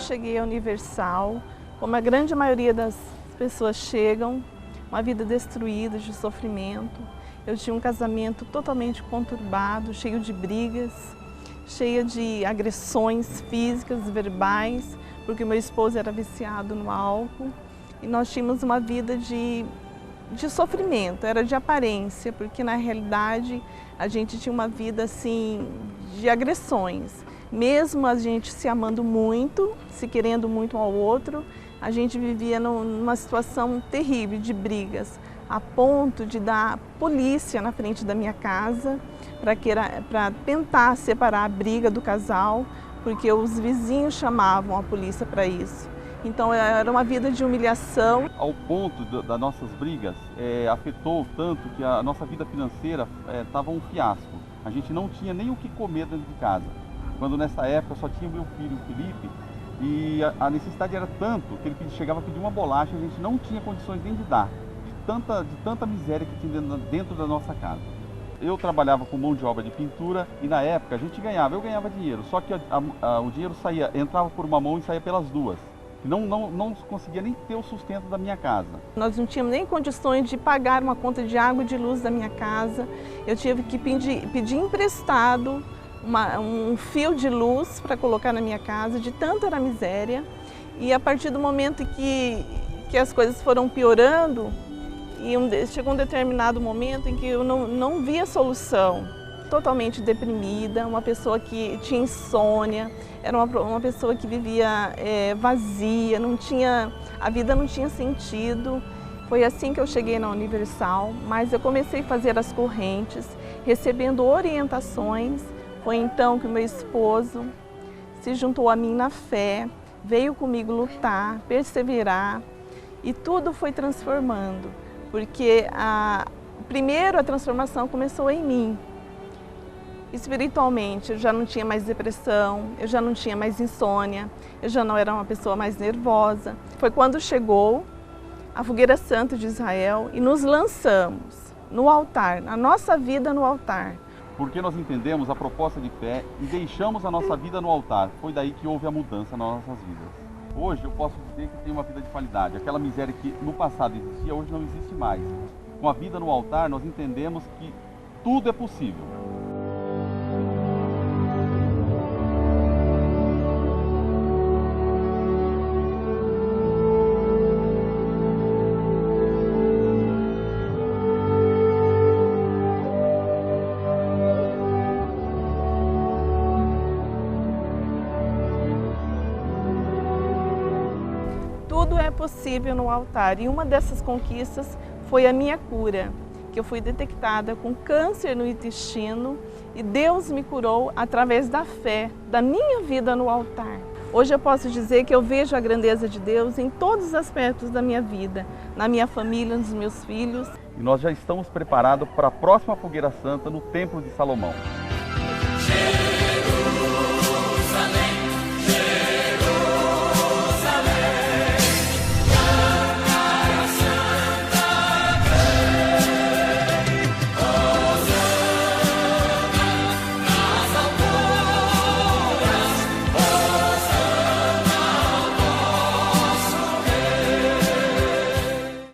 cheguei à Universal, como a grande maioria das pessoas chegam, uma vida destruída, de sofrimento. Eu tinha um casamento totalmente conturbado, cheio de brigas, cheia de agressões físicas, verbais, porque meu esposo era viciado no álcool. E nós tínhamos uma vida de sofrimento, era de aparência, porque na realidade a gente tinha uma vida assim de agressões. Mesmo a gente se amando muito, se querendo muito um ao outro, a gente vivia numa situação terrível de brigas, a ponto de dar polícia na frente da minha casa para tentar separar a briga do casal, porque os vizinhos chamavam a polícia para isso. Então era uma vida de humilhação. Ao ponto das nossas brigas, afetou tanto que a nossa vida financeira estava um fiasco. A gente não tinha nem o que comer dentro de casa. Quando nessa época só tinha o meu filho, o Felipe, e a necessidade era tanto que ele chegava a pedir uma bolacha e a gente não tinha condições nem de dar, de tanta miséria que tinha dentro da nossa casa. Eu trabalhava com mão de obra de pintura e na época a gente eu ganhava dinheiro, só que o dinheiro entrava por uma mão e saía pelas duas. Não conseguia nem ter o sustento da minha casa. Nós não tínhamos nem condições de pagar uma conta de água e de luz da minha casa. Eu tive que pedir emprestado um fio de luz para colocar na minha casa, de tanta era a miséria. E a partir do momento que as coisas foram piorando, chegou um determinado momento em que eu não via solução. Totalmente deprimida, uma pessoa que tinha insônia, era uma pessoa que vivia vazia, a vida não tinha sentido. Foi assim que eu cheguei na Universal, mas eu comecei a fazer as correntes, recebendo orientações. Foi então que o meu esposo se juntou a mim na fé, veio comigo lutar, perseverar e tudo foi transformando, porque primeiro a transformação começou em mim. Espiritualmente, eu já não tinha mais depressão, eu já não tinha mais insônia, eu já não era uma pessoa mais nervosa. Foi quando chegou a Fogueira Santa de Israel e nos lançamos no altar, a nossa vida no altar. Porque nós entendemos a proposta de fé e deixamos a nossa vida no altar. Foi daí que houve a mudança nas nossas vidas. Hoje eu posso dizer que tenho uma vida de qualidade. Aquela miséria que no passado existia, hoje não existe mais. Com a vida no altar, nós entendemos que tudo é possível. Tudo é possível no altar e uma dessas conquistas foi a minha cura, que eu fui detectada com câncer no intestino e Deus me curou através da fé, da minha vida no altar. Hoje eu posso dizer que eu vejo a grandeza de Deus em todos os aspectos da minha vida, na minha família, nos meus filhos. E nós já estamos preparados para a próxima Fogueira Santa no Templo de Salomão.